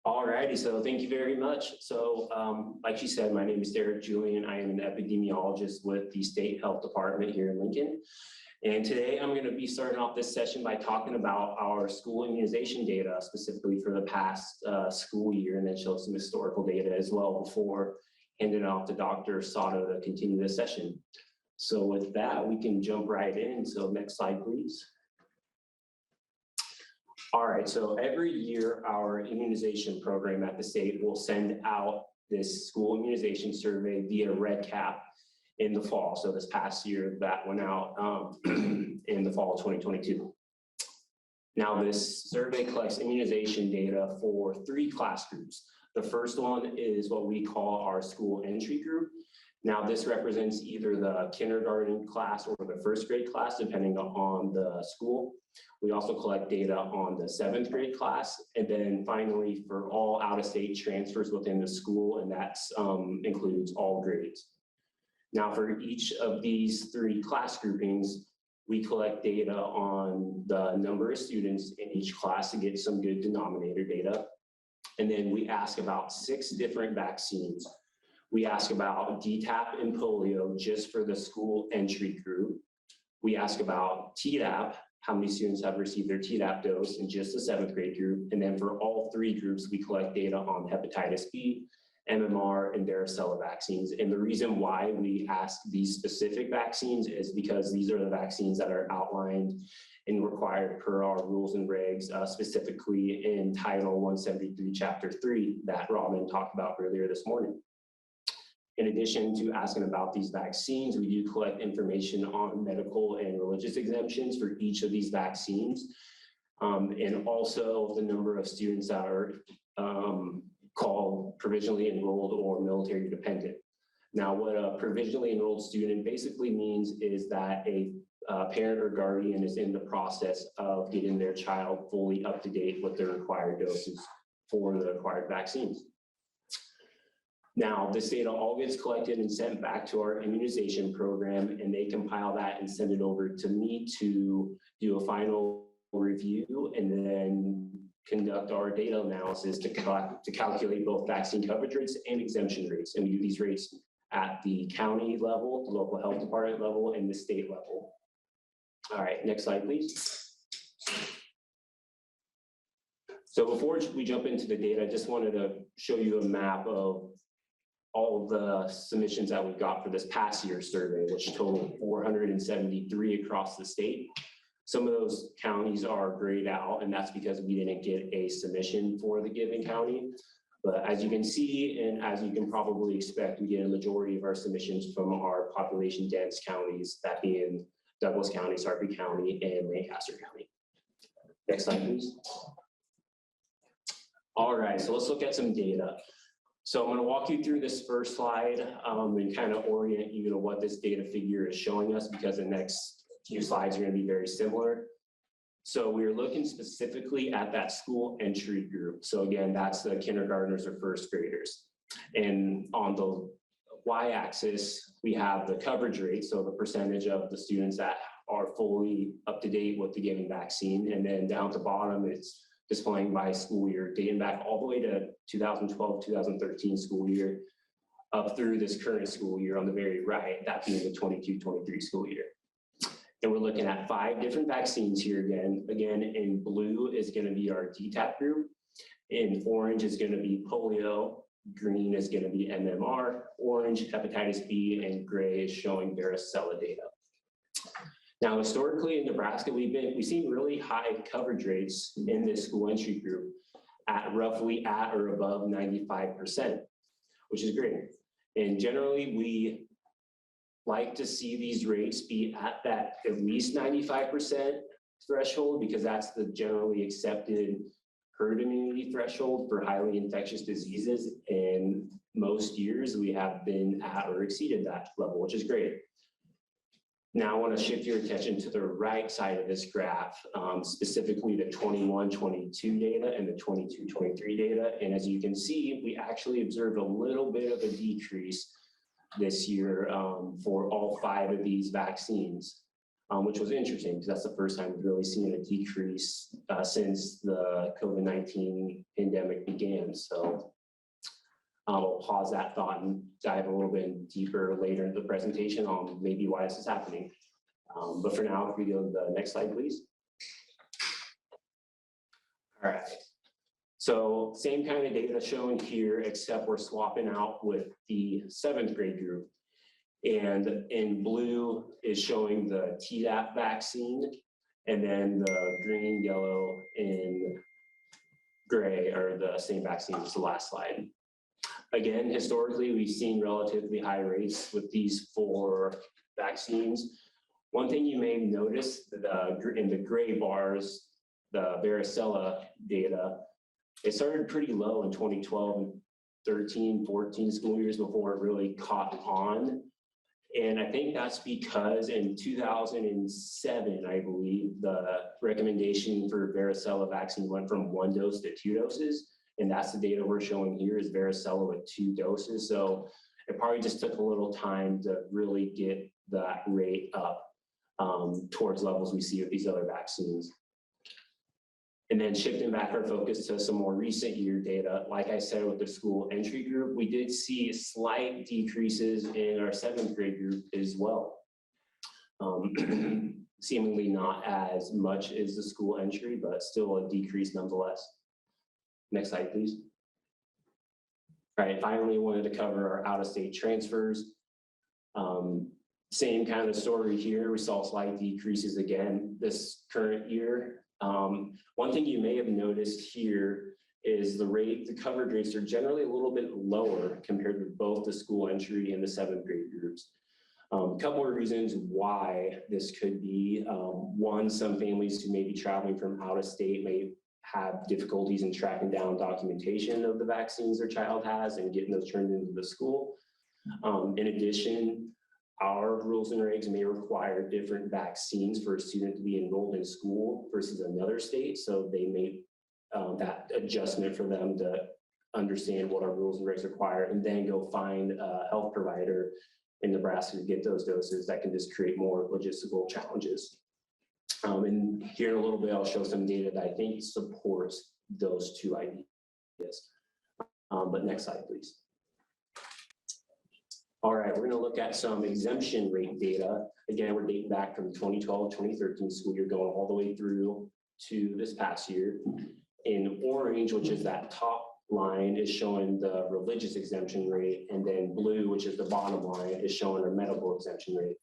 Alrighty, so thank you very much. So like she said, my name is Derek Julian. I am an epidemiologist with the State Health Department here in Lincoln. And today I'm going to be starting off this session by talking about our school immunization data, specifically for the past school year, and then show some historical data as well before handing it off to Dr. Sato to continue this session. So with that, we can jump right in. So next slide, please. All right, so every year our immunization program at the state will send out this school immunization survey via REDCap in the fall. So this past year that went out in the fall of 2022. Now this survey collects immunization data for 3 class groups. The first one is what we call our school entry group. Now this represents either the kindergarten class or the 1st grade class, depending on the school. We also collect data on the 7th grade class. And then finally, for all out-of-state transfers within the school, and that includes all grades. Now for each of these 3 class groupings, we collect data on the number of students in each class to get some good denominator data. And then we ask about 6 different vaccines. We ask about DTaP and polio just for the school entry group. We ask about Tdap, how many students have received their Tdap dose in just the 7th grade group. And then for all 3 groups, we collect data on hepatitis B, MMR, and varicella vaccines. And the reason why we ask these specific vaccines is because these are the vaccines that are outlined and required per our rules and regs, specifically in Title 173, Chapter 3 that Robin talked about earlier this morning. In addition to asking about these vaccines, we do collect information on medical and religious exemptions for each of these vaccines, and also the number of students that are called provisionally enrolled or military dependent. Now, what a provisionally enrolled student basically means is that a parent or guardian is in the process of getting their child fully up to date with the required doses for the required vaccines. Now, this data all gets collected and sent back to our immunization program, and they compile that and send it over to me to do a final review and then conduct our data analysis to calculate both vaccine coverage rates and exemption rates. And we do these rates at the county level, the local health department level, and the state level. All right, next slide, please. So before we jump into the data, I just wanted to show you a map of all the submissions that we got for this past year's survey, which totaled 473 across the state. Some of those counties are grayed out, and that's because we didn't get a submission for the given county. But as you can see, and as you can probably expect, we get a majority of our submissions from our population dense counties, that being Douglas County, Sarpy County, and Lancaster County. Next slide, please. All right, so let's look at some data. So I'm going to walk you through this first slide and kind of orient you to what this data figure is showing us, because the next few slides are going to be very similar. So we're looking specifically at that school entry group. So again, that's the kindergartners or 1st graders. And on the y-axis, we have the coverage rate, so the percentage of the students that are fully up to date with the given vaccine. And then down to bottom, it's displaying by school year, dating back all the way to 2012, 2013 school year, up through this current school year on the very right, that being the 22-23 school year. And we're looking at 5 different vaccines here again. Again, in blue is going to be our DTaP group, in orange is going to be polio, green is going to be MMR, orange hepatitis B, and gray is showing varicella data. Now, historically in Nebraska, we've seen really high coverage rates in this school entry group at roughly at or above 95%, which is great. And generally, we like to see these rates be at that at least 95% threshold, because that's the generally accepted herd immunity threshold for highly infectious diseases. And most years we have been at or exceeded that level, which is great. Now I want to shift your attention to the right side of this graph, specifically the 21-22 data and the 22-23 data. And as you can see, we actually observed a little bit of a decrease this year for all 5 of these vaccines. which was interesting because that's the first time we've really seen a decrease since the COVID-19 pandemic began. So I'll pause that thought and dive a little bit deeper later in the presentation on maybe why this is happening. But for now, if we go to the next slide, please. All right. So same kind of data shown here, except we're swapping out with the 7th grade group. And in blue is showing the Tdap vaccine, and then the green, yellow, and gray are the same vaccines as the last slide. Again, historically, we've seen relatively high rates with these 4 vaccines. One thing you may have noticed in the gray bars, the varicella data, it started pretty low in 2012 and 13, 14 school years before it really caught on. And I think that's because in 2007, I believe, the recommendation for varicella vaccine went from 1 dose to 2 doses. And that's the data we're showing here is varicella with 2 doses. So it probably just took a little time to really get that rate up towards levels we see with these other vaccines. And then shifting back our focus to some more recent year data, like I said with the school entry group, we did see slight decreases in our 7th grade group as well. Seemingly not as much as the school entry, but still a decrease nonetheless. Next slide, please. All right, finally, wanted to cover our out-of-state transfers. Same kind of story here. We saw slight decreases again this current year. One thing you may have noticed here is the coverage rates are generally a little bit lower compared to both the school entry and the 7th grade groups. A couple of reasons why this could be. One, some families who may be traveling from out of state may have difficulties in tracking down documentation of the vaccines their child has and getting those turned into the school. In addition, our rules and regs may require different vaccines for a student to be enrolled in school versus another state. So they may, that adjustment for them to understand what our rules and regs require and then go find a health provider in Nebraska to get those doses. That can just create more logistical challenges. And here in a little bit, I'll show some data that I think supports those 2 ideas. But next slide, please. All right, we're going to look at some exemption rate data. Again, we're dating back from 2012, 2013 school year, going all the way through to this past year. In orange, which is that top line, is showing the religious exemption rate, and then blue, which is the bottom line, is showing our medical exemption rate.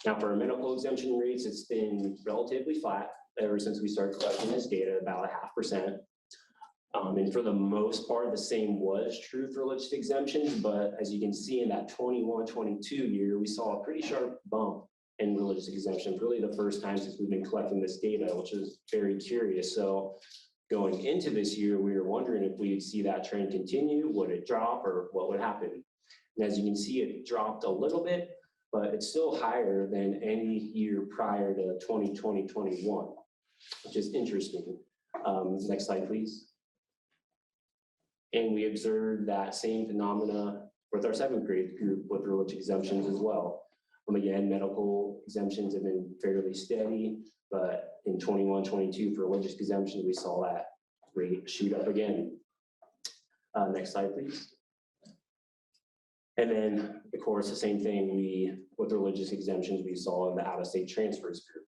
Now, for our medical exemption rates, it's been relatively flat ever since we started collecting this data, about 0.5%. And for the most part, the same was true for religious exemptions, but as you can see in that 21-22 year, we saw a pretty sharp bump in religious exemptions, really the first time since we've been collecting this data, which is very curious. So going into this year, we were wondering if we'd see that trend continue, would it drop, or what would happen? And as you can see, it dropped a little bit, but it's still higher than any year prior to 2020-21, which is interesting. Next slide, please. And we observed that same phenomena with our 7th grade group with religious exemptions as well. Again, medical exemptions have been fairly steady, but in 21-22 for religious exemptions, we saw that rate shoot up again. Next slide, please. And then, of course, the same thing with religious exemptions we saw in the out-of-state transfers group.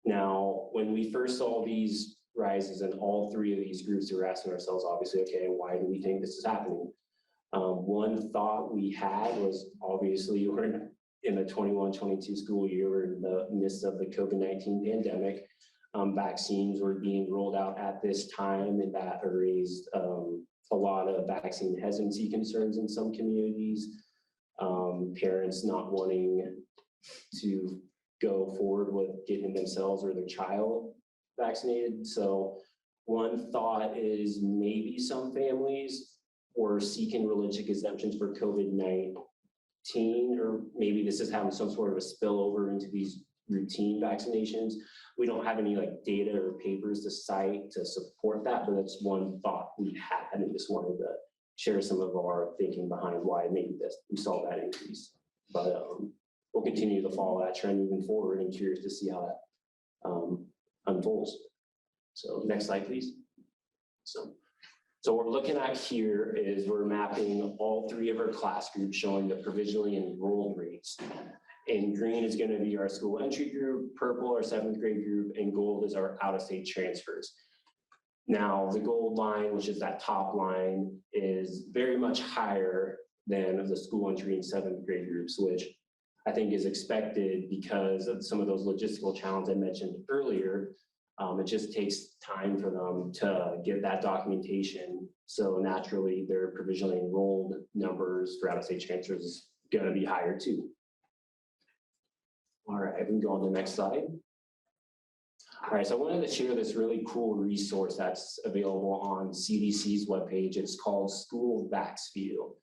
Now, when we first saw these rises in all 3 of these groups, we were asking ourselves, obviously, okay, why do we think this is happening? One thought we had was, obviously, we're in the 21-22 school year, we're in the midst of the COVID-19 pandemic. Vaccines were being rolled out at this time, and that raised a lot of vaccine hesitancy concerns in some communities. Parents not wanting to go forward with getting themselves or their child vaccinated. So one thought is maybe some families were seeking religious exemptions for COVID-19, or maybe this is having some sort of a spillover into these routine vaccinations. We don't have any data or papers to cite to support that, but that's one thought we had, and just wanted to share some of our thinking behind why maybe we saw that increase. But we'll continue to follow that trend moving forward and curious to see how that unfolds. So next slide, please. So what we're looking at here is we're mapping all three of our class groups showing the provisionally enrolled rates. And green is going to be our school entry group, purple our 7th grade group, and gold is our out-of-state transfers. Now, the gold line, which is that top line, is very much higher than the school entry and 7th grade groups, which I think is expected because of some of those logistical challenges I mentioned earlier. It just takes time for them to get that documentation. So naturally, their provisionally enrolled numbers for out-of-state transfers is going to be higher too. All right, we can go on to the next slide. All right, so I wanted to share this really cool resource that's available on CDC's webpage. It's called School VaxView.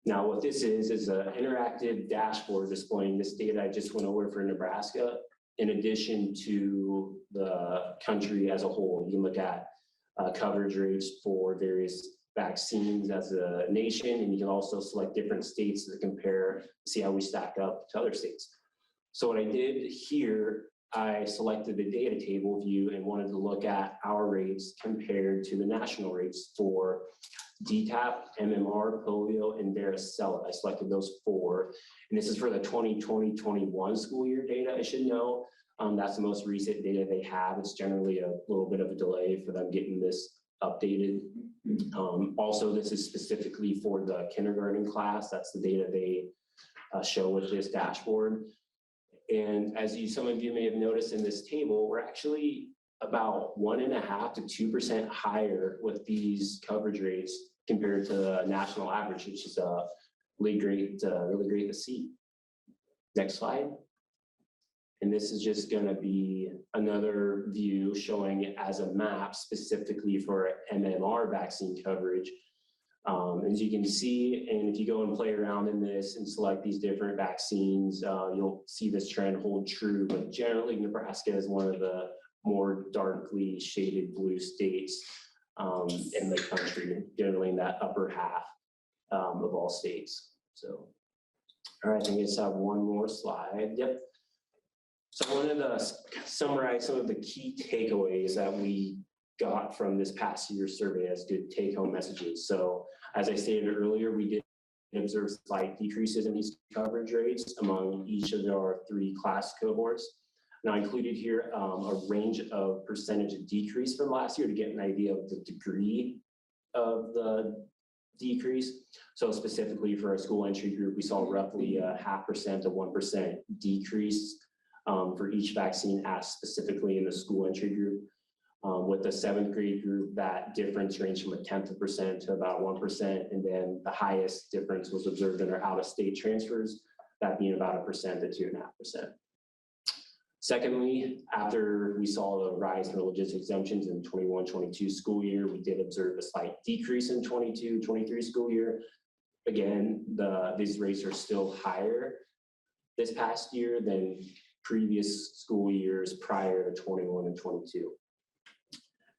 Now, what this is an interactive dashboard displaying this data I just went over for Nebraska, in addition to the country as a whole. You can look at coverage rates for various vaccines as a nation, and you can also select different states to compare, see how we stack up to other states. So what I did here, I selected the data table view and wanted to look at our rates compared to the national rates for DTaP, MMR, polio, and varicella. I selected those 4. And this is for the 2020-21 school year data, I should know. That's the most recent data they have. It's generally a little bit of a delay for them getting this updated. Also, this is specifically for the kindergarten class. That's the data they show with this dashboard. And as some of you may have noticed in this table, we're actually about 1.5% to 2% higher with these coverage rates compared to the national average, which is really great to see. Next slide. And this is just going to be another view showing it as a map specifically for MMR vaccine coverage. As you can see, and if you go and play around in this and select these different vaccines, you'll see this trend hold true. But generally, Nebraska is one of the more darkly shaded blue states in the country, generally in that upper half of all states. So, all right, I think I just have one more slide. Yep. So I wanted to summarize some of the key takeaways that we got from this past year's survey as good take-home messages. So as I stated earlier, we did observe slight decreases in these coverage rates among each of our 3 class cohorts. Now I included here a range of percentage of decrease from last year to get an idea of the degree of the decrease. So specifically for our school entry group, we saw roughly a 0.5% to 1% decrease for each vaccine asked specifically in the school entry group. With the 7th grade group, that difference ranged from 0.1% to about 1%, and then the highest difference was observed in our out-of-state transfers, that being about 1% to 2.5%. Secondly, after we saw the rise in religious exemptions in 21-22 school year, we did observe a slight decrease in 22-23 school year. Again, these rates are still higher this past year than previous school years prior to 21 and 22.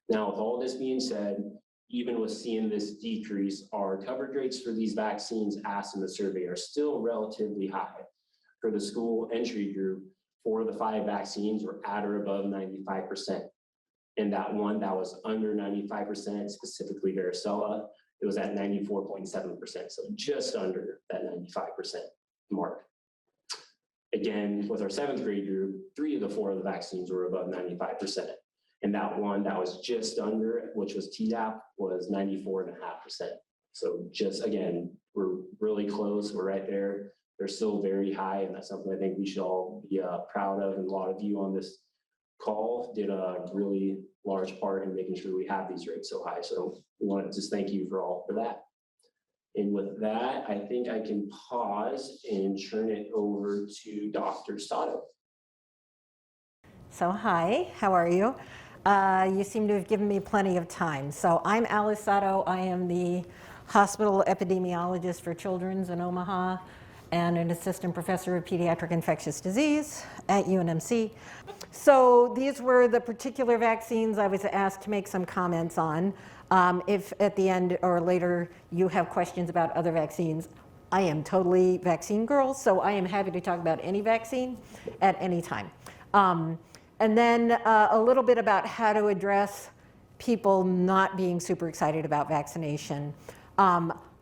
Now, with all this being said, even with seeing this decrease, our coverage rates for these vaccines asked in the survey are still relatively high. For the school entry group, 4 of the 5 vaccines were at or above 95%. And that one that was under 95%, specifically varicella, it was at 94.7%, so just under that 95% mark. Again, with our 7th grade group, 3 of the 4 of the vaccines were above 95%. And that one that was just under, which was Tdap, was 94.5%. So just, again, we're really close, we're right there. They're still very high, and that's something I think we should all be proud of. And a lot of you on this call did a really large part in making sure we have these rates so high. So we want to just thank you for that. And with that, I think I can pause and turn it over to Dr. Sato. So hi, how are you? You seem to have given me plenty of time. So I'm Alice Sato. I am the hospital epidemiologist for Children's in Omaha and an assistant professor of pediatric infectious disease at UNMC. So these were the particular vaccines I was asked to make some comments on. If at the end or later you have questions about other vaccines, I am totally vaccine girl, so I am happy to talk about any vaccine at any time. And then a little bit about how to address people not being super excited about vaccination.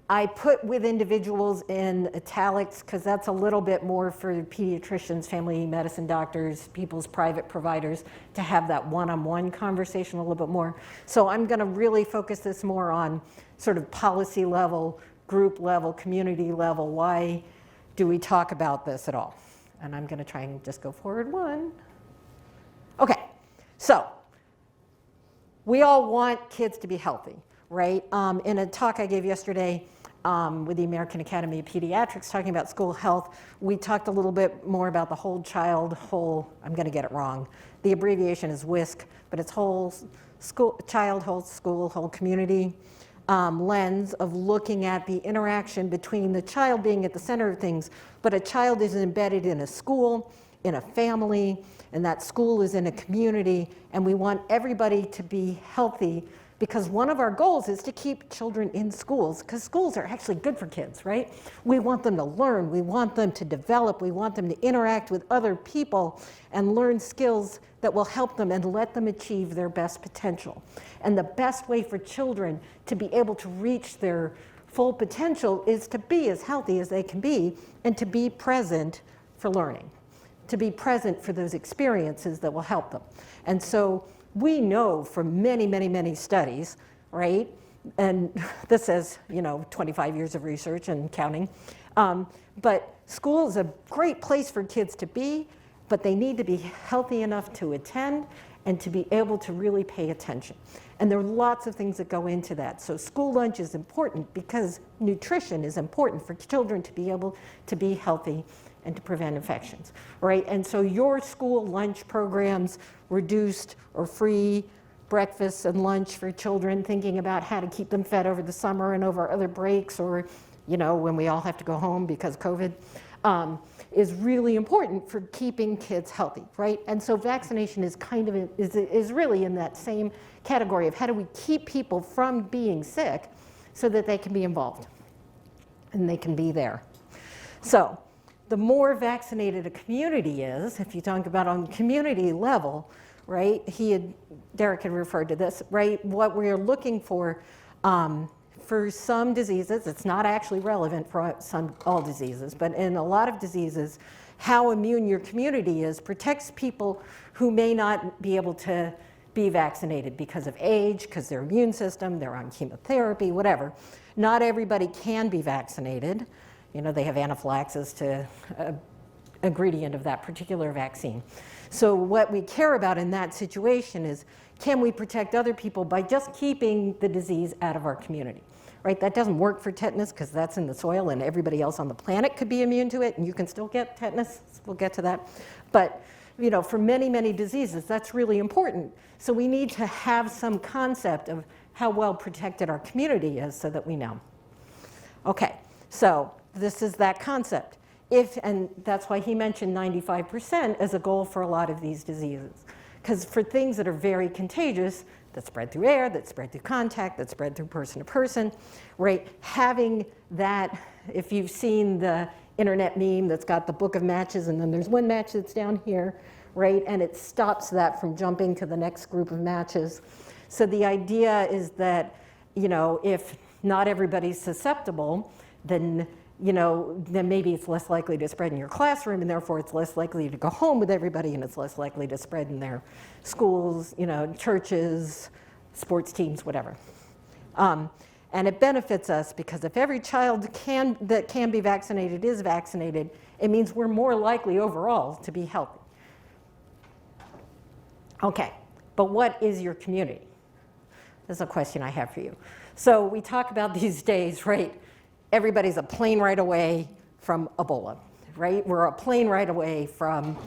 I put with individuals in italics because that's a little bit more for pediatricians, family medicine doctors, people's private providers to have that one-on-one conversation a little bit more. So I'm going to really focus this more on sort of policy level, group level, community level. Why do we talk about this at all? And I'm going to try and just go forward one. Okay, so we all want kids to be healthy, right? In a talk I gave yesterday with the American Academy of Pediatrics talking about school health, we talked a little bit more about the whole child, I'm going to get it wrong. The abbreviation is WISC, but it's whole school, child, whole school, whole community lens of looking at the interaction between the child being at the center of things, but a child is embedded in a school, in a family, and that school is in a community, and we want everybody to be healthy because one of our goals is to keep children in schools because schools are actually good for kids, right? We want them to learn, we want them to develop, we want them to interact with other people and learn skills that will help them and let them achieve their best potential. And the best way for children to be able to reach their full potential is to be as healthy as they can be and to be present for learning, to be present for those experiences that will help them. And so we know from many, many, many studies, right? And this says, 25 years of research and counting. But school is a great place for kids to be, but they need to be healthy enough to attend and to be able to really pay attention. And there are lots of things that go into that. So school lunch is important because nutrition is important for children to be able to be healthy and to prevent infections, right? And so your school lunch programs, reduced or free breakfast and lunch for children, thinking about how to keep them fed over the summer and over other breaks or, when we all have to go home because COVID, is really important for keeping kids healthy, right? And so vaccination is is really in that same category of how do we keep people from being sick so that they can be involved and they can be there. So the more vaccinated a community is, if you talk about on community level, right, Derek had referred to this, right, what we're looking for some diseases, it's not actually relevant for all diseases, but in a lot of diseases, how immune your community is protects people who may not be able to be vaccinated because of age, because their immune system, they're on chemotherapy, whatever. Not everybody can be vaccinated. They have anaphylaxis to an ingredient of that particular vaccine. So what we care about in that situation is, can we protect other people by just keeping the disease out of our community, right? That doesn't work for tetanus because that's in the soil and everybody else on the planet could be immune to it and you can still get tetanus. We'll get to that. But, for many, many diseases, that's really important. So we need to have some concept of how well protected our community is so that we know. Okay, so this is that concept. And that's why he mentioned 95% as a goal for a lot of these diseases. Because for things that are very contagious, that spread through air, that spread through contact, that spread through person to person, right? Having that, if you've seen the internet meme that's got the book of matches and then there's one match that's down here, right? And it stops that from jumping to the next group of matches. So the idea is that, if not everybody's susceptible, then maybe it's less likely to spread in your classroom and therefore it's less likely to go home with everybody and it's less likely to spread in their schools, churches, sports teams, whatever. And it benefits us because if every child that can be vaccinated is vaccinated, it means we're more likely overall to be healthy. Okay, but what is your community? This is a question I have for you. So we talk about these days, right? Everybody's a plane ride away from Ebola, right? We're a plane ride away from,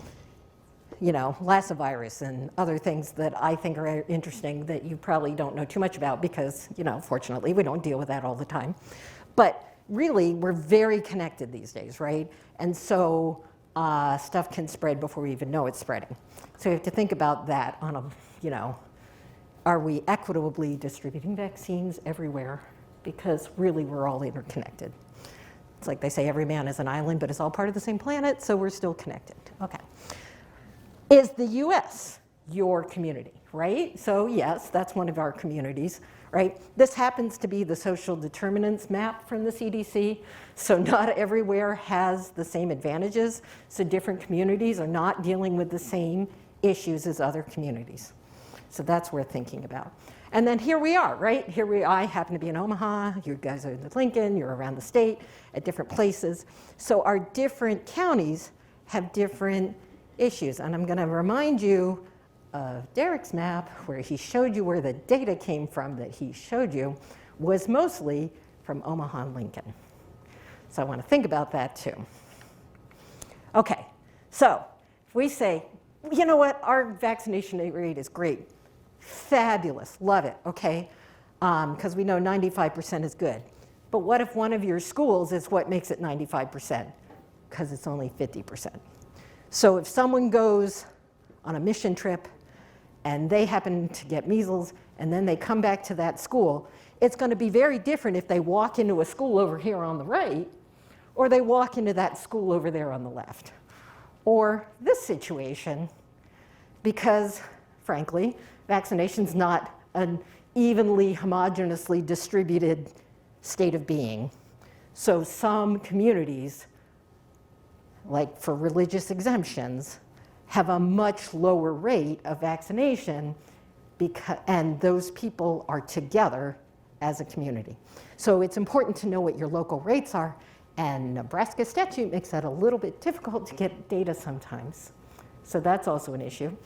Lassa virus and other things that I think are interesting that you probably don't know too much about because, fortunately, we don't deal with that all the time. But really, we're very connected these days, right? And so stuff can spread before we even know it's spreading. So you have to think about that on a, are we equitably distributing vaccines everywhere? Because really we're all interconnected. It's like they say every man is an island, but it's all part of the same planet, so we're still connected. Okay. Is the US your community, right? So yes, that's one of our communities, right? This happens to be the social determinants map from the CDC. So not everywhere has the same advantages. So different communities are not dealing with the same issues as other communities. So that's worth thinking about. And then here we are, right? I happen to be in Omaha, you guys are in Lincoln, you're around the state at different places. So our different counties have different issues. And I'm gonna remind you of Derek's map where he showed you where the data came from that he showed you was mostly from Omaha and Lincoln. So I wanna think about that too. Okay, so if we say, you know what, our vaccination rate is great, fabulous, love it, okay? Because we know 95% is good. But what if one of your schools is what makes it 95%? Because it's only 50%. So if someone goes on a mission trip and they happen to get measles and then they come back to that school, it's going to be very different if they walk into a school over here on the right or they walk into that school over there on the left. Or this situation, because frankly, vaccination's not an evenly, homogeneously distributed state of being. So some communities, like for religious exemptions, have a much lower rate of vaccination and those people are together as a community. So it's important to know what your local rates are, and Nebraska statute makes that a little bit difficult to get data sometimes. So that's also an issue.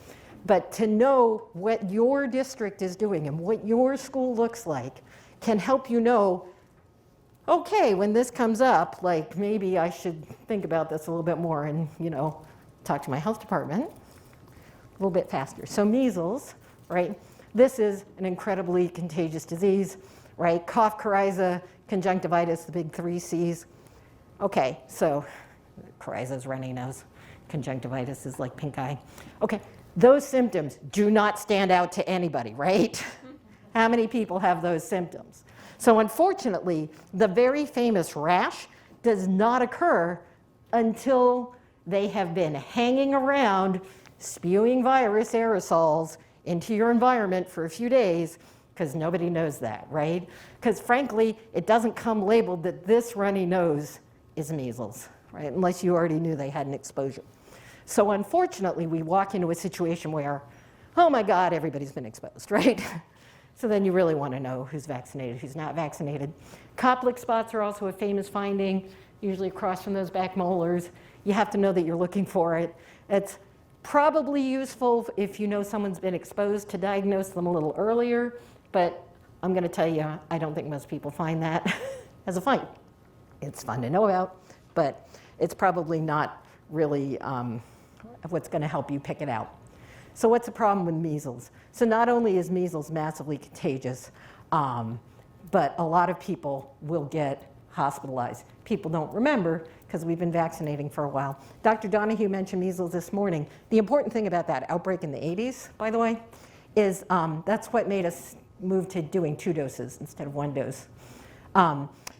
But to know what your district is doing and what your school looks like can help you know, okay, when this comes up, like maybe I should think about this a little bit more and, you know, talk to my health department a little bit faster. So measles, right? This is an incredibly contagious disease, right? Cough, coryza, conjunctivitis, the big 3 C's. Okay, so coryza is runny nose. Conjunctivitis is like pink eye. Okay, those symptoms do not stand out to anybody, right? How many people have those symptoms? So unfortunately, the very famous rash does not occur until they have been hanging around spewing virus aerosols into your environment for a few days, because nobody knows that, right? Because frankly, it doesn't come labeled that this runny nose is measles, right? Unless you already knew they had an exposure. So unfortunately, we walk into a situation where, oh my God, everybody's been exposed, right? So then you really want to know who's vaccinated, who's not vaccinated. Koplik spots are also a famous finding, usually across from those back molars. You have to know that you're looking for it. It's probably useful if you know someone's been exposed to diagnose them a little earlier, but I'm going to tell you, I don't think most people find that as a find. It's fun to know about, but it's probably not really what's going to help you pick it out. So what's the problem with measles? So not only is measles massively contagious, but a lot of people will get hospitalized. People don't remember because we've been vaccinating for a while. Dr. Donahue mentioned measles this morning. The important thing about that outbreak in the 80s, by the way, is that's what made us move to doing 2 doses instead of 1 dose.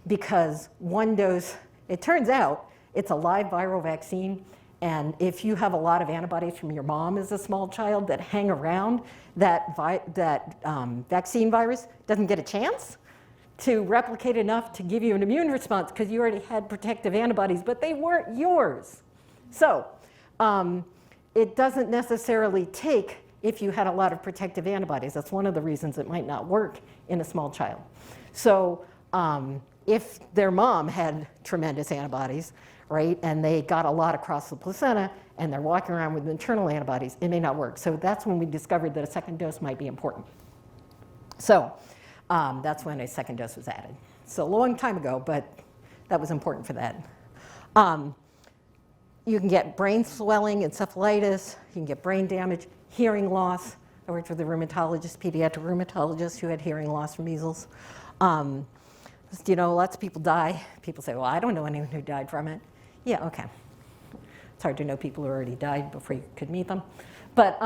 Because 1 dose, it turns out it's a live viral vaccine. And if you have a lot of antibodies from your mom as a small child that hang around, that vaccine virus doesn't get a chance to replicate enough to give you an immune response because you already had protective antibodies, but they weren't yours. So it doesn't necessarily take if you had a lot of protective antibodies. That's one of the reasons it might not work in a small child. So if their mom had tremendous antibodies, right, and they got a lot across the placenta and they're walking around with maternal antibodies, it may not work. So that's when we discovered that a second dose might be important. So that's when a second dose was added. So a long time ago, but that was important for that. You can get brain swelling, encephalitis, you can get brain damage, hearing loss. I worked with a rheumatologist, pediatric rheumatologist who had hearing loss from measles. You know, lots of people die. People say, well, I don't know anyone who died from it. Yeah, okay. It's hard to know people who already died before you could meet them. But,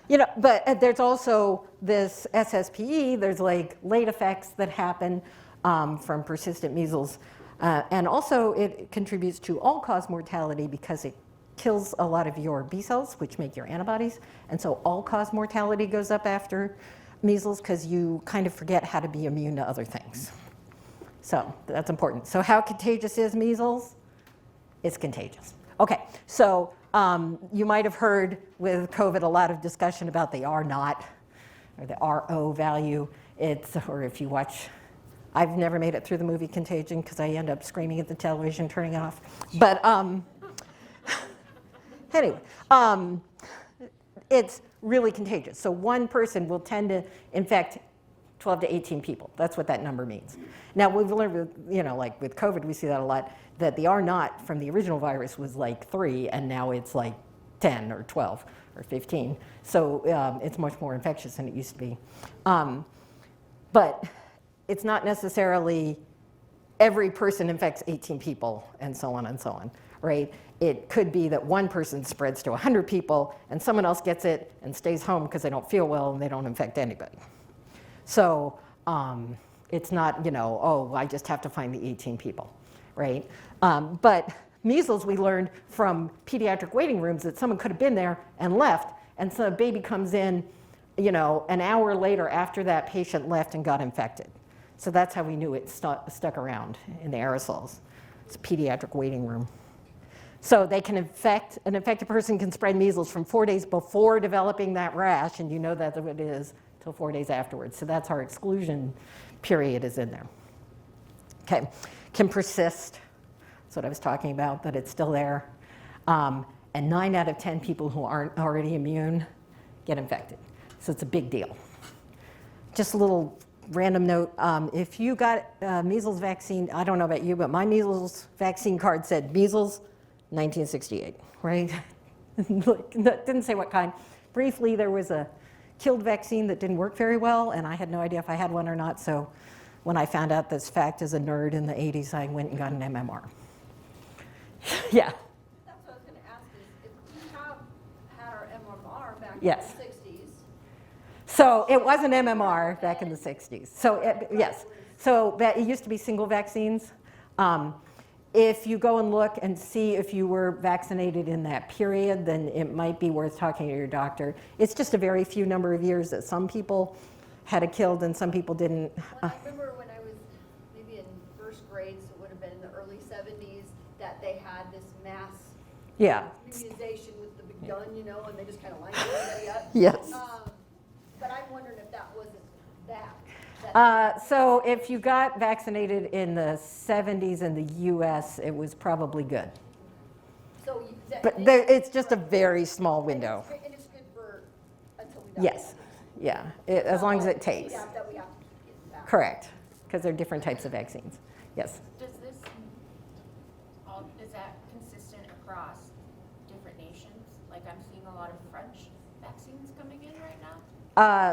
you know, but there's also this SSPE. There's like late effects that happen from persistent measles. And also it contributes to all-cause mortality because it kills a lot of your B cells, which make your antibodies. And so all-cause mortality goes up after measles because you kind of forget how to be immune to other things. So that's important. So how contagious is measles? It's contagious. Okay, so you might have heard with COVID a lot of discussion about the R naught or the RO value. Or if you watch, I've never made it through the movie Contagion because I end up screaming at the television, turning it off. But anyway, it's really contagious. So one person will tend to infect 12 to 18 people. That's what that number means. Now we've learned with, like with COVID, we see that a lot, that the R naught from the original virus was like 3, and now it's like 10 or 12 or 15. So it's much more infectious than it used to be. But it's not necessarily every person infects 18 people and so on, right? It could be that one person spreads to 100 people and someone else gets it and stays home because they don't feel well and they don't infect anybody. So it's not, oh, I just have to find the 18 people, right? But measles, we learned from pediatric waiting rooms that someone could have been there and left, and so a baby comes in, an hour later after that patient left and got infected. So that's how we knew it stuck around in the aerosols. It's a pediatric waiting room. So they can infect, an infected person can spread measles from 4 days before developing that rash, and you know that's what it is, till 4 days afterwards. So that's our exclusion period is in there. Okay, can persist. That's what I was talking about, that it's still there. And 9 out of 10 people who aren't already immune get infected. So it's a big deal. Just a little random note, if you got measles vaccine, I don't know about you, but my measles vaccine card said measles 1968, right? Didn't say what kind. Briefly, there was a killed vaccine that didn't work very well, and I had no idea if I had one or not, so when I found out this fact as a nerd in the 80s, I went and got an MMR. Yeah. That's what I was going to ask is, if we have had our MMR back Yes. in the 60s. So it was an MMR back in the 60s. So yes, so it used to be single vaccines. If you go and look and see if you were vaccinated in that period, then it might be worth talking to your doctor. It's just a very few number of years that some people had it killed and some people didn't. Well, I remember when I was maybe in first grade, so it would have been in the early 70s, that they had this mass Yeah. immunization with the big gun, and they just kind of lined everybody up. Yes. But I'm wondering if that wasn't that. So if you got vaccinated in the 70s in the US, it was probably good. So But it's just a very small window. And it's good for until we die. Yes, yeah, as long as it takes. Yeah, that we have to get back. Correct, because there are different types of vaccines. Yes. Is that consistent across different nations? Like I'm seeing a lot of French vaccines coming in right now.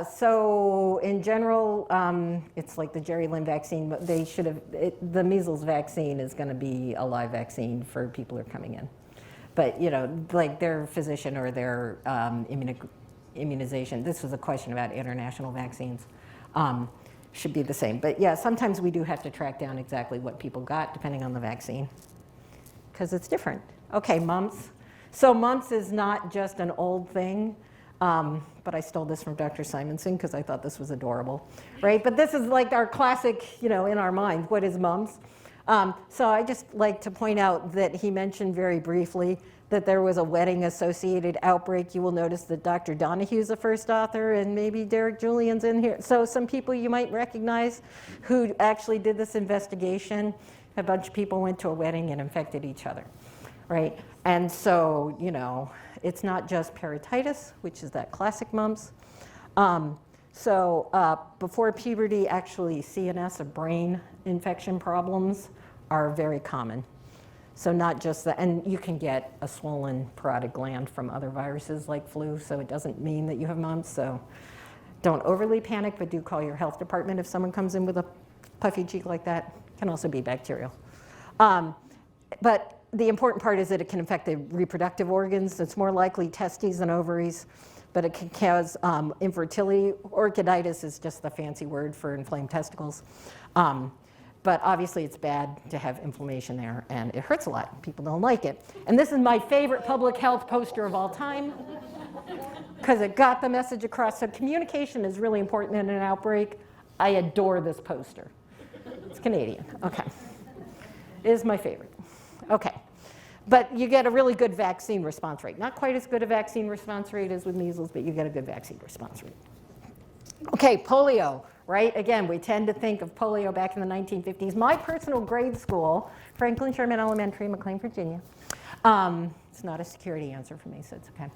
So in general, it's like the Jerry Lynn vaccine, but they should have, the measles vaccine is going to be a live vaccine for people who are coming in. But, like their physician or their immunization, this was a question about international vaccines, should be the same. But yeah, sometimes we do have to track down exactly what people got depending on the vaccine, because it's different. Okay, mumps. So mumps is not just an old thing. But I stole this from Dr. Simonson because I thought this was adorable, right? But this is like our classic, in our mind, what is mumps? So I just like to point out that he mentioned very briefly that there was a wedding-associated outbreak. You will notice that Dr. Donahue's the first author, and maybe Derek Julian's in here. So some people you might recognize who actually did this investigation. A bunch of people went to a wedding and infected each other, right? And so, it's not just parotitis, which is that classic mumps. Before puberty, actually CNS or brain infection problems are very common. So not just that, and you can get a swollen parotid gland from other viruses like flu, so it doesn't mean that you have mumps. So don't overly panic, but do call your health department if someone comes in with a puffy cheek like that. It can also be bacterial. But the important part is that it can affect the reproductive organs. It's more likely testes than ovaries, but it can cause infertility. Orchiditis is just the fancy word for inflamed testicles. But obviously it's bad to have inflammation there, and it hurts a lot. People don't like it. And this is my favorite public health poster of all time, because it got the message across. So communication is really important in an outbreak. I adore this poster. It's Canadian. Okay. It is my favorite. Okay. But you get a really good vaccine response rate. Not quite as good a vaccine response rate as with measles, but you get a good vaccine response rate. Okay, polio, right? Again, we tend to think of polio back in the 1950s. My personal grade school, Franklin Sherman Elementary, McLean, Virginia, it's not a security answer for me, so it's okay,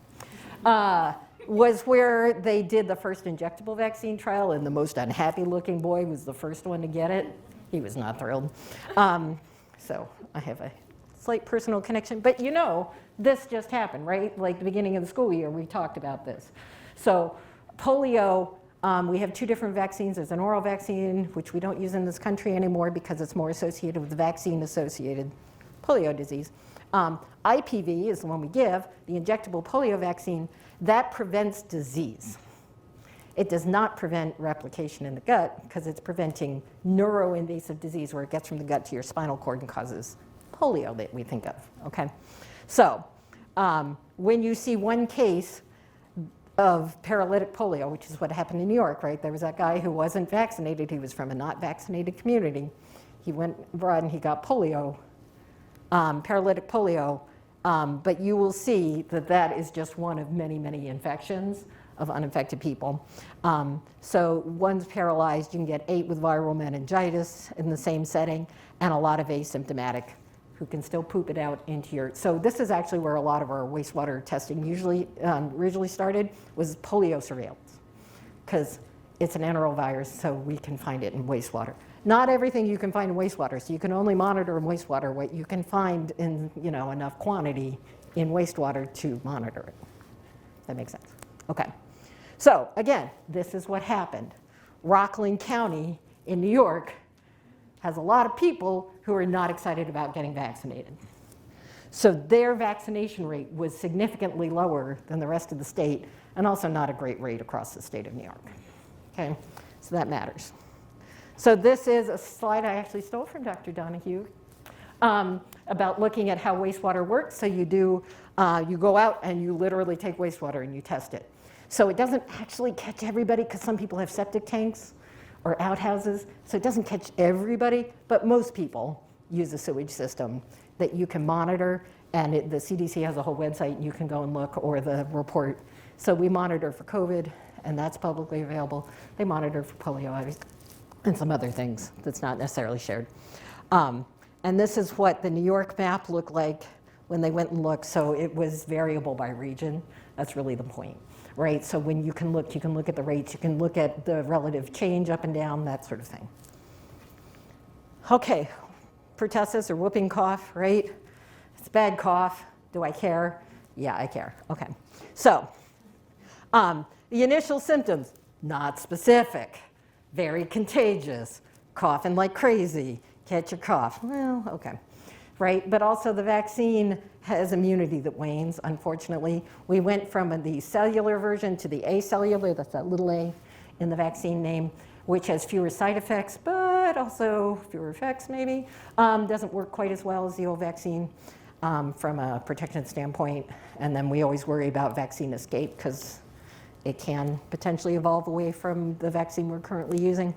was where they did the first injectable vaccine trial, and the most unhappy looking boy was the first one to get it. He was not thrilled. So I have a slight personal connection, but you know, this just happened, right? Like the beginning of the school year, we talked about this. So polio, we have two different vaccines. There's an oral vaccine, which we don't use in this country anymore because it's more associated with the vaccine-associated polio disease. IPV is the one we give, the injectable polio vaccine, that prevents disease. It does not prevent replication in the gut because it's preventing neuroinvasive disease where it gets from the gut to your spinal cord and causes polio that we think of, okay? So when you see one case of paralytic polio, which is what happened in New York, right? There was that guy who wasn't vaccinated. He was from a not vaccinated community. He went abroad and he got polio, paralytic polio. But you will see that that is just one of many, many infections of uninfected people. So one's paralyzed, you can get 8 with viral meningitis in the same setting, and a lot of asymptomatic who can still poop it out into your, so this is actually where a lot of our wastewater testing usually originally started, was polio surveillance, because it's an enterovirus, so we can find it in wastewater. Not everything you can find in wastewater, so you can only monitor in wastewater what you can find in, you know, enough quantity in wastewater to monitor it. That makes sense? Okay. So again, this is what happened. Rockland County in New York has a lot of people who are not excited about getting vaccinated. So their vaccination rate was significantly lower than the rest of the state, and also not a great rate across the state of New York. Okay, so that matters. So this is a slide I actually stole from Dr. Donahue about looking at how wastewater works. So you do, you go out and you literally take wastewater and you test it. So it doesn't actually catch everybody because some people have septic tanks or outhouses, so it doesn't catch everybody, but most people use a sewage system that you can monitor, and the CDC has a whole website and you can go and look, or the report. So we monitor for COVID, and that's publicly available. They monitor for polio and some other things that's not necessarily shared. And this is what the New York map looked like when they went and looked, so it was variable by region. That's really the point. Right, so when you can look at the rates, you can look at the relative change up and down, that sort of thing. Okay, pertussis or whooping cough, right? It's a bad cough. Do I care? Yeah, I care. Okay, so the initial symptoms, not specific, very contagious, coughing like crazy, catch a cough. Well, okay. Right, but also the vaccine has immunity that wanes, unfortunately. We went from the cellular version to the acellular, that's that little a in the vaccine name, which has fewer side effects, but also fewer effects maybe. Doesn't work quite as well as the old vaccine from a protection standpoint. And then we always worry about vaccine escape because it can potentially evolve away from the vaccine we're currently using.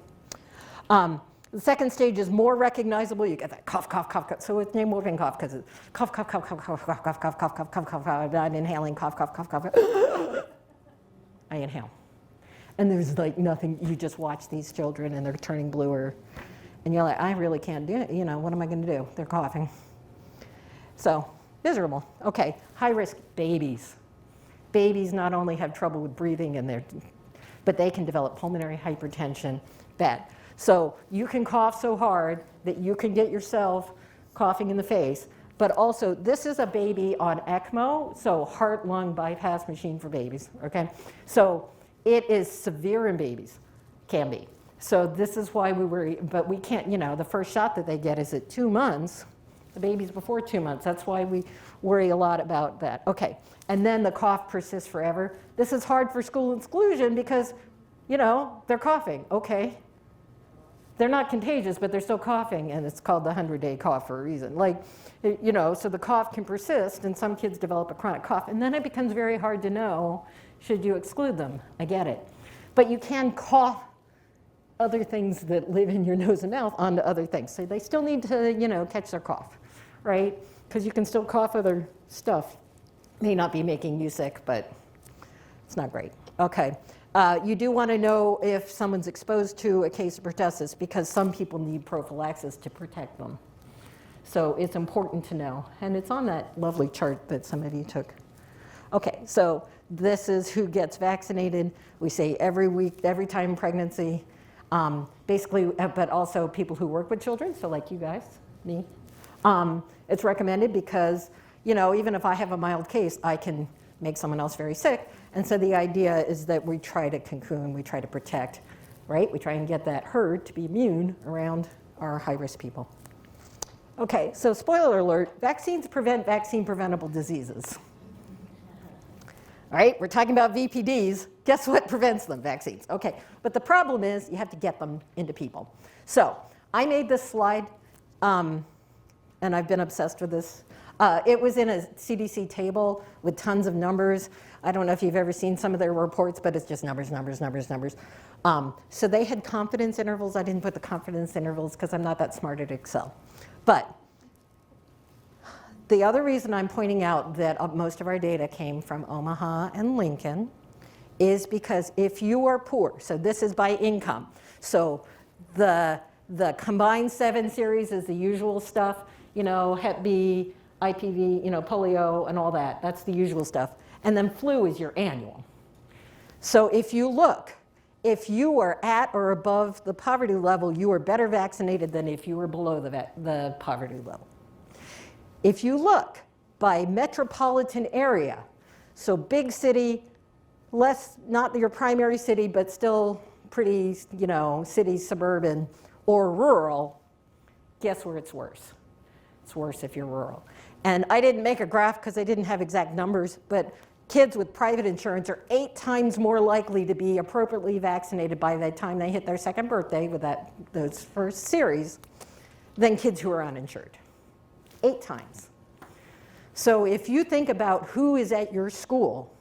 The second stage is more recognizable. You get that cough, cough, cough, cough. So it's named whooping cough because it's cough, cough, cough, cough, cough, cough, cough, cough, cough, cough, cough, cough, cough. I'm inhaling, cough, cough, cough, cough. I inhale. And there's like nothing. You just watch these children and they're turning bluer. And you're like, I really can't do it. You know, what am I going to do? They're coughing. So miserable. Okay, high risk babies. Babies not only have trouble with breathing, but they can develop pulmonary hypertension. Bad. So you can cough so hard that you can get yourself coughing in the face. But also, this is a baby on ECMO, so heart-lung bypass machine for babies, okay? So it is severe in babies, can be. So this is why we worry, but we can't, you know, the first shot that they get is at 2 months. The baby's before 2 months. That's why we worry a lot about that. Okay, and then the cough persists forever. This is hard for school exclusion because, you know, they're coughing, okay. they're not contagious, but they're still coughing, and it's called the 100-day cough for a reason. Like, you know, so the cough can persist, and some kids develop a chronic cough, and then it becomes very hard to know, should you exclude them? I get it. But you can cough other things that live in your nose and mouth onto other things. So they still need to, you know, catch their cough, right? Because you can still cough other stuff. May not be making you sick, but it's not great. Okay. You do want to know if someone's exposed to a case of pertussis, because some people need prophylaxis to protect them. So it's important to know. And it's on that lovely chart that some of you took. Okay, so this is who gets vaccinated. We say every week, every time pregnancy. Basically, but also people who work with children, so like you guys, me. It's recommended because, you know, even if I have a mild case, I can make someone else very sick. And so the idea is that we try to cocoon, we try to protect, right? We try and get that herd to be immune around our high-risk people. Okay, so spoiler alert, vaccines prevent vaccine-preventable diseases. All right, we're talking about VPDs. Guess what prevents them? Vaccines. Okay, but the problem is you have to get them into people. So I made this slide, and I've been obsessed with this. It was in a CDC table with tons of numbers. I don't know if you've ever seen some of their reports, but it's just numbers, numbers, numbers, numbers. So they had confidence intervals. I didn't put the confidence intervals because I'm not that smart at Excel. But the other reason I'm pointing out that most of our data came from Omaha and Lincoln is because if you are poor, so this is by income. So the combined 7 series is the usual stuff, you know, Hep B, IPV, you know, polio and all that. That's the usual stuff. And then flu is your annual. So if you look, if you are at or above the poverty level, you are better vaccinated than if you were below the poverty level. If you look by metropolitan area, so big city, less, not your primary city, but still pretty, you know, city, suburban, or rural, guess where it's worse? It's worse if you're rural. And I didn't make a graph because I didn't have exact numbers, but kids with private insurance are 8 times more likely to be appropriately vaccinated by the time they hit their 2nd birthday with those first series than kids who are uninsured. 8 times. So if you think about who is at your school,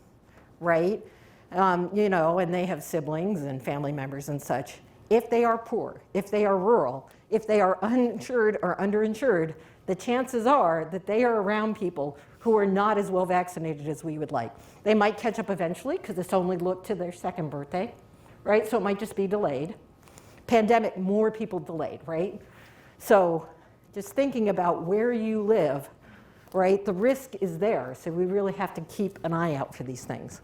right, you know, and they have siblings and family members and such, if they are poor, if they are rural, if they are uninsured or underinsured, the chances are that they are around people who are not as well vaccinated as we would like. They might catch up eventually because it's only looked to their 2nd birthday, right? So it might just be delayed. Pandemic, more people delayed, right? So just thinking about where you live, right? The risk is there, so we really have to keep an eye out for these things.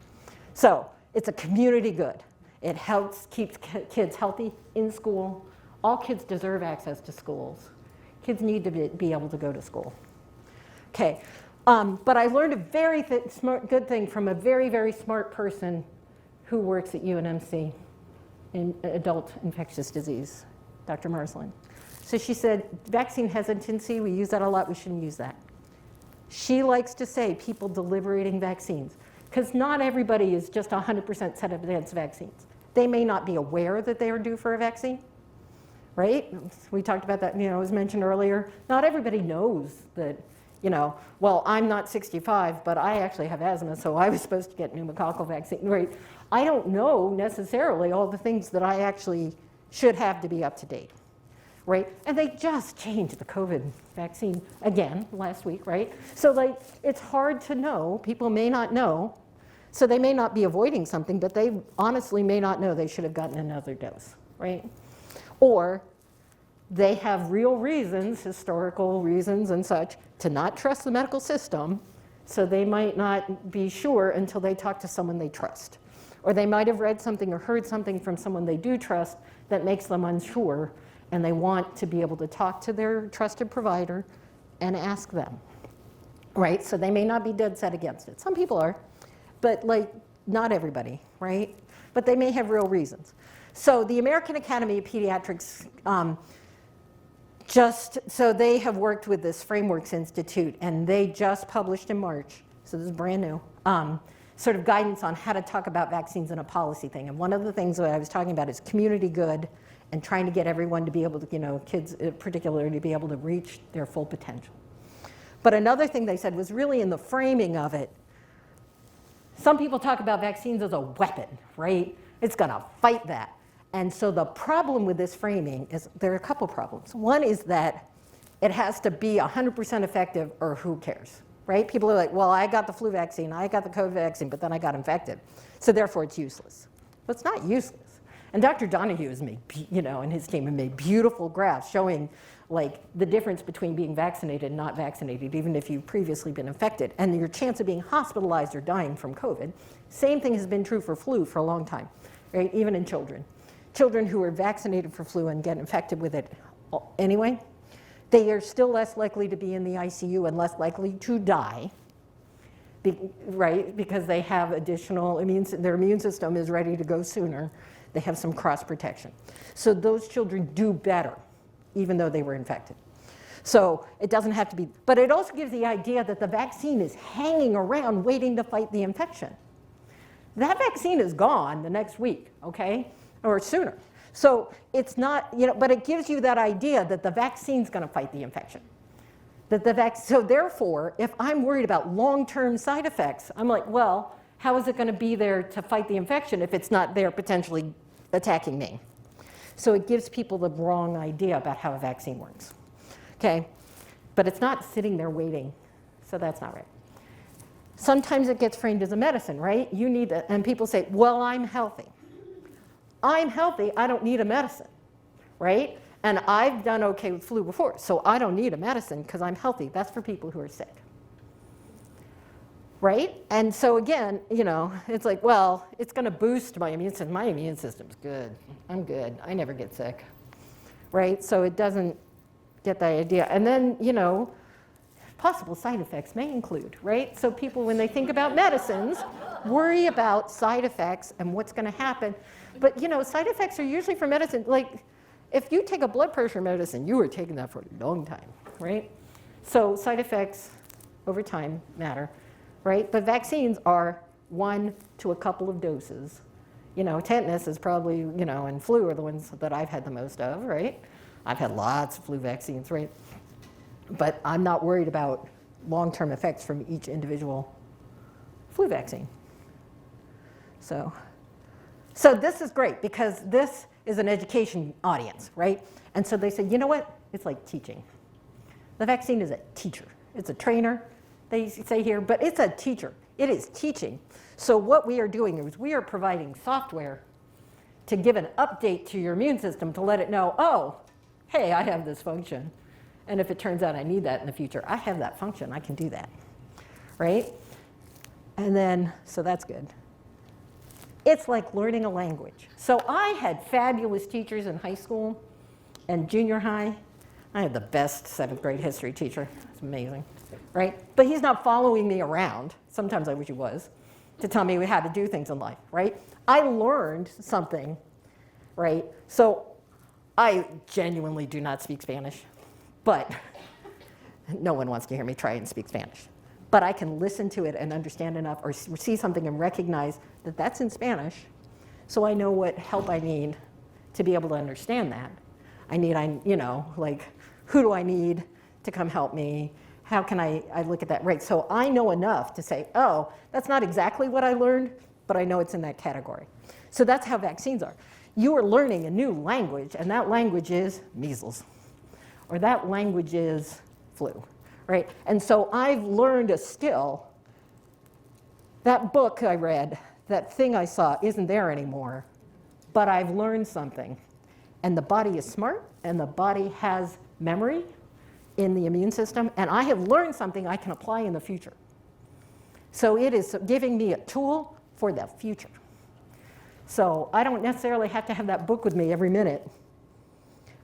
So it's a community good. It helps keep kids healthy in school. All kids deserve access to schools. Kids need to be able to go to school. Okay, but I learned a very good thing from a very, very smart person who works at UNMC in adult infectious disease, Dr. Marsland. So she said, vaccine hesitancy, we use that a lot, we shouldn't use that. She likes to say people deliberating vaccines, because not everybody is just 100% set up against vaccines. They may not be aware that they are due for a vaccine, right? We talked about that, you know, it was mentioned earlier. Not everybody knows that, you know, well, I'm not 65, but I actually have asthma, so I was supposed to get pneumococcal vaccine, right? I don't know necessarily all the things that I actually should have to be up to date, right? And they just changed the COVID vaccine again last week, right? So like, it's hard to know, people may not know, so they may not be avoiding something, but they honestly may not know they should have gotten another dose, right? Or they have real reasons, historical reasons and such, to not trust the medical system, so they might not be sure until they talk to someone they trust. Or they might have read something or heard something from someone they do trust that makes them unsure, and they want to be able to talk to their trusted provider and ask them, right? So they may not be dead set against it. Some people are, but like not everybody, right? But they may have real reasons. So the American Academy of Pediatrics, so they have worked with this Frameworks Institute, and they just published in March, so this is brand new, sort of guidance on how to talk about vaccines in a policy thing. And one of the things that I was talking about is community good and trying to get everyone to be able to, kids particularly, to be able to reach their full potential. But another thing they said was really in the framing of it. Some people talk about vaccines as a weapon, right? It's going to fight that. And so the problem with this framing is there are a couple problems. One is that it has to be 100% effective or who cares, right? People are like, well, I got the flu vaccine, I got the COVID vaccine, but then I got infected. So therefore it's useless. But it's not useless. And Dr. Donahue has made, and his team have made beautiful graphs showing like the difference between being vaccinated and not vaccinated, even if you've previously been infected, and your chance of being hospitalized or dying from COVID. Same thing has been true for flu for a long time, right? Even in children. Children who are vaccinated for flu and get infected with it anyway, they are still less likely to be in the ICU and less likely to die, right? Because they have additional their immune system is ready to go sooner. They have some cross protection. So those children do better, even though they were infected. So it doesn't have to be, but it also gives the idea that the vaccine is hanging around waiting to fight the infection. That vaccine is gone the next week, okay, or sooner. So it's not, but it gives you that idea that the vaccine's going to fight the infection. So therefore, if I'm worried about long-term side effects, I'm like, well, how is it going to be there to fight the infection if it's not there potentially attacking me? So it gives people the wrong idea about how a vaccine works, okay? But it's not sitting there waiting, so that's not right. Sometimes it gets framed as a medicine, right? You need it, and people say, well, I'm healthy. I'm healthy, I don't need a medicine, right? And I've done okay with flu before, so I don't need a medicine because I'm healthy. That's for people who are sick, right? And so again, it's like, well, it's going to boost my immune system. My immune system's good. I'm good. I never get sick, right? So it doesn't get the idea. And then, possible side effects may include, right? So people, when they think about medicines, worry about side effects and what's going to happen. But, side effects are usually for medicine. Like, if you take a blood pressure medicine, you were taking that for a long time, right? So side effects over time matter, right? But vaccines are 1 to a couple of doses. Tetanus is probably, and flu are the ones that I've had the most of, right? I've had lots of flu vaccines, right? But I'm not worried about long-term effects from each individual flu vaccine. So this is great because this is an education audience, right? And so they say, you know what? It's like teaching. The vaccine is a teacher. It's a trainer, they say here, but it's a teacher. It is teaching. So what we are doing is we are providing software to give an update to your immune system to let it know, oh, hey, I have this function. And if it turns out I need that in the future, I have that function. I can do that, right? And then, so that's good. It's like learning a language. So I had fabulous teachers in high school and junior high. I had the best 7th grade history teacher. It's amazing, right? But he's not following me around. Sometimes I wish he was, to tell me how to do things in life, right? I learned something, right? So I genuinely do not speak Spanish, but no one wants to hear me try and speak Spanish. But I can listen to it and understand enough or see something and recognize that that's in Spanish, so I know what help I need to be able to understand that. Like, who do I need to come help me? How can I look at that, right? So I know enough to say, oh, that's not exactly what I learned, but I know it's in that category. So that's how vaccines are. You are learning a new language, and that language is measles, or that language is flu, right? And so I've learned a skill. That book I read, that thing I saw isn't there anymore, but I've learned something. And the body is smart, and the body has memory in the immune system, and I have learned something I can apply in the future. So it is giving me a tool for the future. So I don't necessarily have to have that book with me every minute,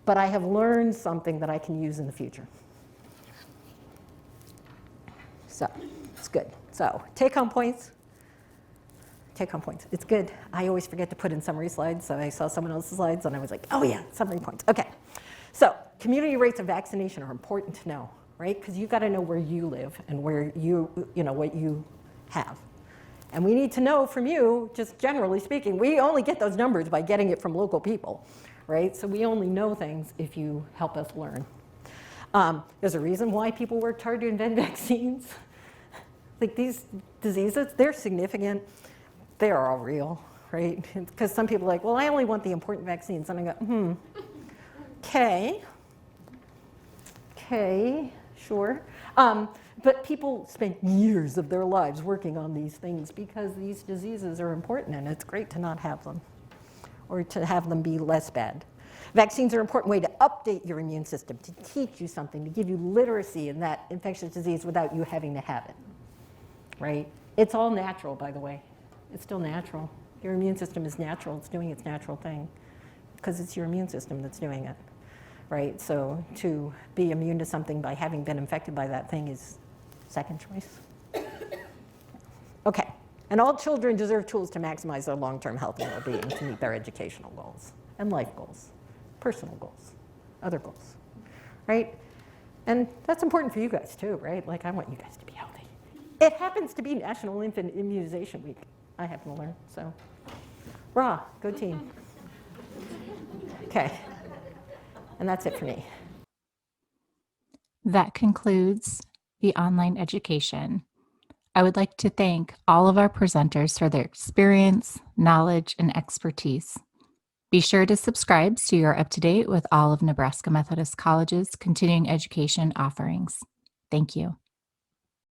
but I have learned something that I can use in the future. So it's good. So take-home points. Take-home points. It's good. I always forget to put in summary slides, so I saw someone else's slides, and I was like, oh yeah, summary points. Okay. So community rates of vaccination are important to know, right? Because you've got to know where you live and where what you have. And we need to know from you, just generally speaking, we only get those numbers by getting it from local people, right? So we only know things if you help us learn. There's a reason why people worked hard to invent vaccines. Like these diseases, they're significant. They're all real, right? Because some people are like, well, I only want the important vaccines. And I go, okay, sure. But people spend years of their lives working on these things because these diseases are important, and it's great to not have them or to have them be less bad. Vaccines are an important way to update your immune system, to teach you something, to give you literacy in that infectious disease without you having to have it, right? It's all natural, by the way. It's still natural. Your immune system is natural. It's doing its natural thing because it's your immune system that's doing it, right? So to be immune to something by having been infected by that thing is second choice. Okay, and all children deserve tools to maximize their long-term health and well-being to meet their educational goals and life goals, personal goals, other goals, right? And that's important for you guys too, right? Like I want you guys to be healthy. It happens to be National Infant Immunization Week, I happen to learn, so rah, go team. Okay, and that's it for me. That concludes the online education. I would like to thank all of our presenters for their experience, knowledge, and expertise. Be sure to subscribe so you're up to date with all of Nebraska Methodist College's continuing education offerings. Thank you.